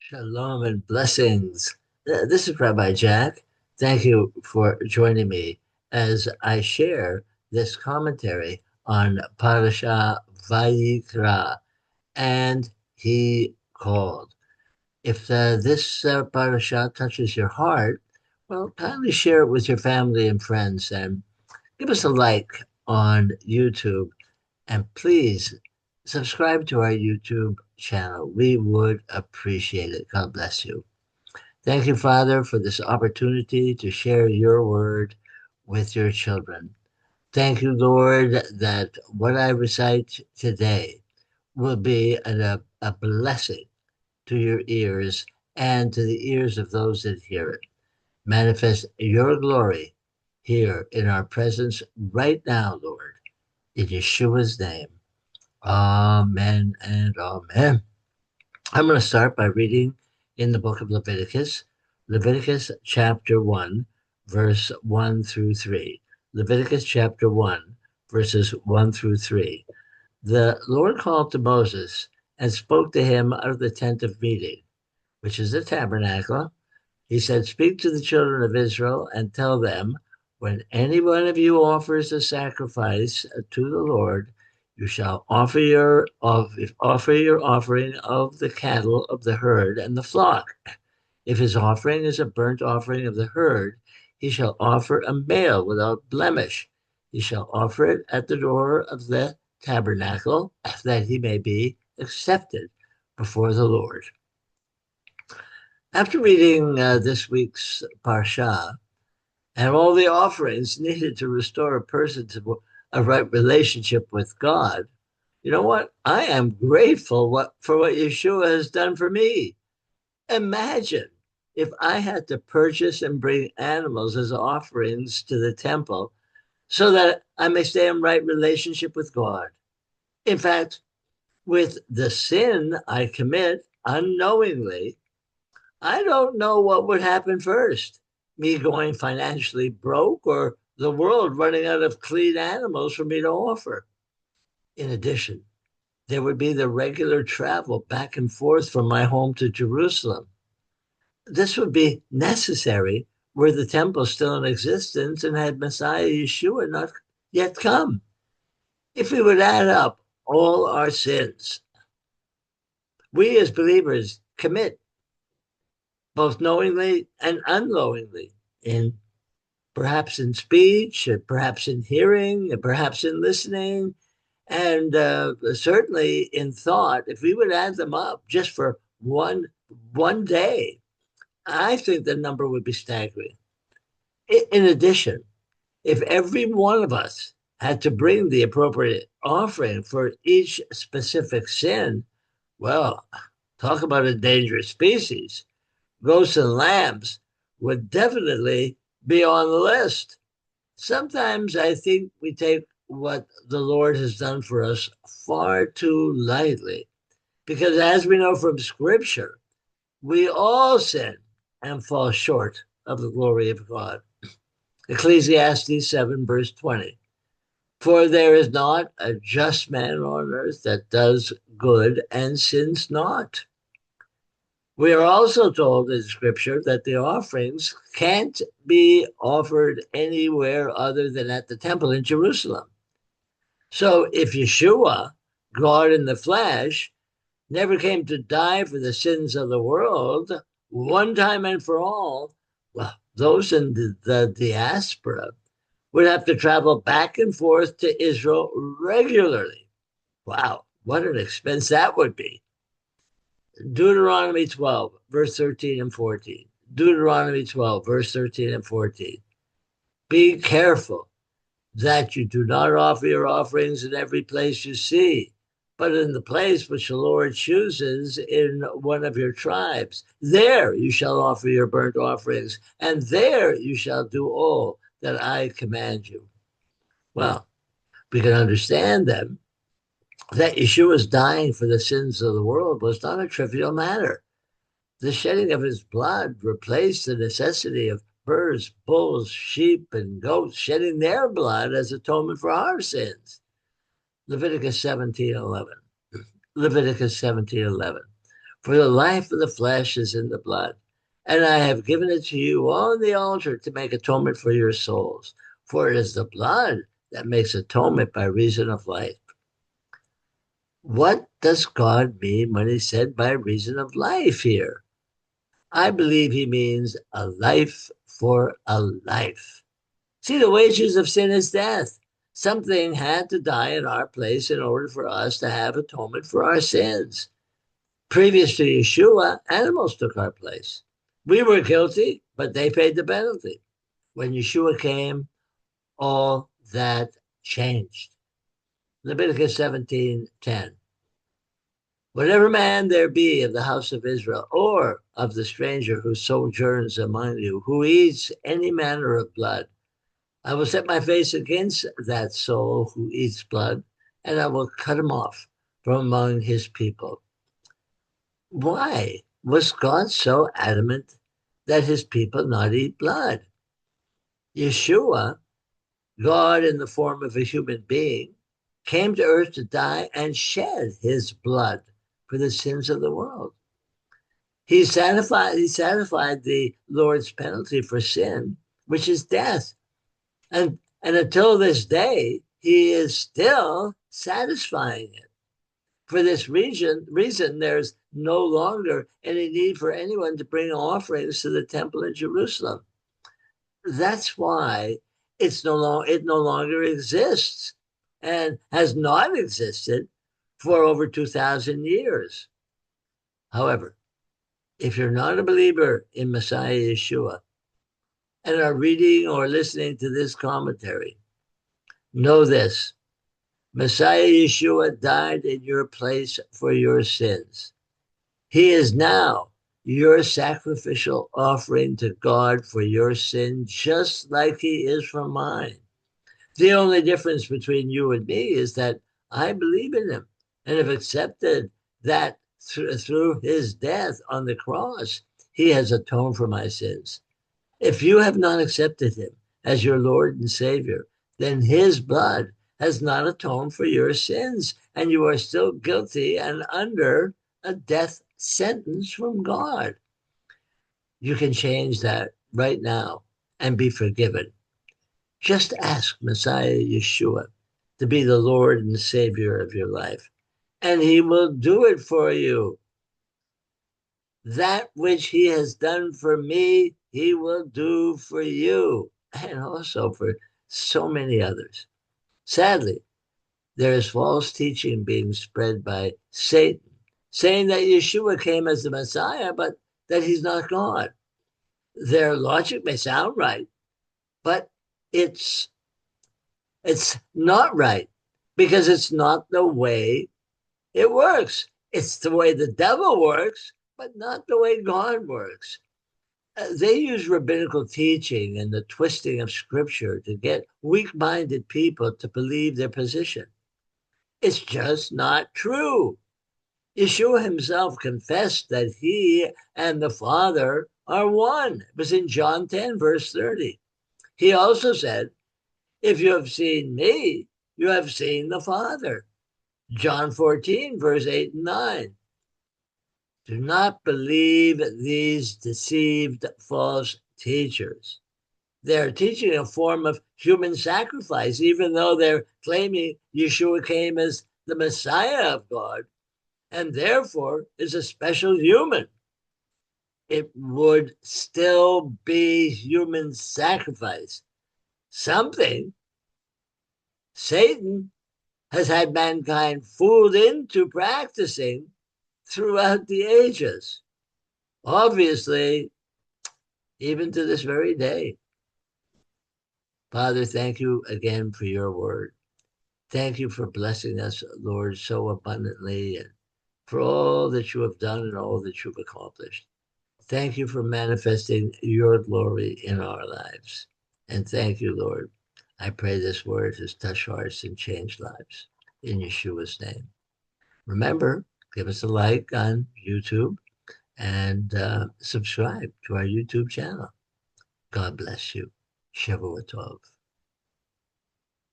Shalom and blessings. This is Rabbi Jack. Thank you for joining me as I share this commentary on Parsha Vayikra. And he called. If this Parsha touches your heart, well, kindly share it with your family and friends and give us a like on YouTube. And please subscribe to our YouTube channel. We would appreciate it. God bless you. Thank you, Father, for this opportunity to share your word with your children. Thank you, Lord, that what I recite today will be a blessing to your ears and to the ears of those that hear it. Manifest your glory here in our presence right now, Lord, in Yeshua's name. Amen and amen. I'm going to start by reading in the book of Leviticus, Leviticus chapter 1, verse 1 through 3. Leviticus chapter 1, verses 1 through 3. The Lord called to Moses and spoke to him out of the tent of meeting, which is the tabernacle. He said, Speak to the children of Israel and tell them, when any one of you offers a sacrifice to the Lord, you shall offer your offering of the cattle of the herd and the flock. If his offering is a burnt offering of the herd, he shall offer a male without blemish. He shall offer it at the door of the tabernacle, that he may be accepted before the Lord. After reading this week's Parsha and all the offerings needed to restore a person to a right relationship with God, you know what? I am grateful for what Yeshua has done for me. Imagine if I had to purchase and bring animals as offerings to the temple so that I may stay in right relationship with God. In fact, with the sin I commit unknowingly, I don't know what would happen first, me going financially broke or the world running out of clean animals for me to offer. In addition, there would be the regular travel back and forth from my home to Jerusalem. This would be necessary were the temple still in existence and had Messiah Yeshua not yet come. If we would add up all our sins, we as believers commit both knowingly and unknowingly in perhaps in speech, perhaps in hearing, perhaps in listening, and certainly in thought. If we would add them up just for one day, I think the number would be staggering. In addition, if every one of us had to bring the appropriate offering for each specific sin, well, talk about a dangerous species. Goats and lambs would definitely be on the list. Sometimes I think we take what the Lord has done for us far too lightly. Because as we know from Scripture, we all sin and fall short of the glory of God. Ecclesiastes 7, verse 20. For there is not a just man on earth that does good and sins not. We are also told in Scripture that the offerings can't be offered anywhere other than at the temple in Jerusalem. So if Yeshua, God in the flesh, never came to die for the sins of the world one time and for all, well, those in the diaspora would have to travel back and forth to Israel regularly. Wow, what an expense that would be. Deuteronomy 12, verse 13 and 14. Deuteronomy 12, verse 13 and 14. Be careful that you do not offer your offerings in every place you see, but in the place which the Lord chooses in one of your tribes. There you shall offer your burnt offerings, and there you shall do all that I command you. Well, we can understand then that Yeshua's dying for the sins of the world was not a trivial matter. The shedding of his blood replaced the necessity of birds, bulls, sheep, and goats shedding their blood as atonement for our sins. Leviticus 17:11. Leviticus 17:11. For the life of the flesh is in the blood, and I have given it to you on the altar to make atonement for your souls. For it is the blood that makes atonement by reason of life. What does God mean when he said by reason of life here? I believe he means a life for a life. See, the wages of sin is death. Something had to die in our place in order for us to have atonement for our sins. Previous to Yeshua, animals took our place. We were guilty, but they paid the penalty. When Yeshua came, all that changed. Leviticus 17:10. Whatever man there be of the house of Israel, or of the stranger who sojourns among you, who eats any manner of blood, I will set my face against that soul who eats blood, and I will cut him off from among his people. Why was God so adamant that his people not eat blood? Yeshua, God in the form of a human being, came to earth to die and shed his blood for the sins of the world. He satisfied the Lord's penalty for sin, which is death. And until this day, he is still satisfying it. For this reason, there's no longer any need for anyone to bring offerings to the temple in Jerusalem. That's why it no longer exists and has not existed for over 2,000 years. However, if you're not a believer in Messiah Yeshua and are reading or listening to this commentary, know this: Messiah Yeshua died in your place for your sins. He is now your sacrificial offering to God for your sin, just like he is for mine. The only difference between you and me is that I believe in him and have accepted that through his death on the cross, he has atoned for my sins. If you have not accepted him as your Lord and Savior, then his blood has not atoned for your sins, and you are still guilty and under a death sentence from God. You can change that right now and be forgiven. Just ask Messiah Yeshua to be the Lord and Savior of your life, and he will do it for you. That which he has done for me, he will do for you, and also for so many others. Sadly, there is false teaching being spread by Satan, saying that Yeshua came as the Messiah, but that he's not God. Their logic may sound right, but it's not right because it's not the way it works. It's the way the devil works, but not the way God works. They use rabbinical teaching and the twisting of scripture to get weak-minded people to believe their position. It's just not true. Yeshua himself confessed that he and the Father are one. It was in John 10, verse 30. He also said, if you have seen me, you have seen the Father. John 14, verse 8 and 9. Do not believe these deceived false teachers. They're teaching a form of human sacrifice, even though they're claiming Yeshua came as the Messiah of God and therefore is a special human. It would still be human sacrifice. Something Satan has had mankind fooled into practicing throughout the ages. Obviously, even to this very day. Father, thank you again for your word. Thank you for blessing us, Lord, so abundantly, and for all that you have done and all that you've accomplished. Thank you for manifesting your glory in our lives. And thank you, Lord. I pray this word has touched hearts and changed lives. In Yeshua's name. Remember, give us a like on YouTube and subscribe to our YouTube channel. God bless you. Shavua Tov.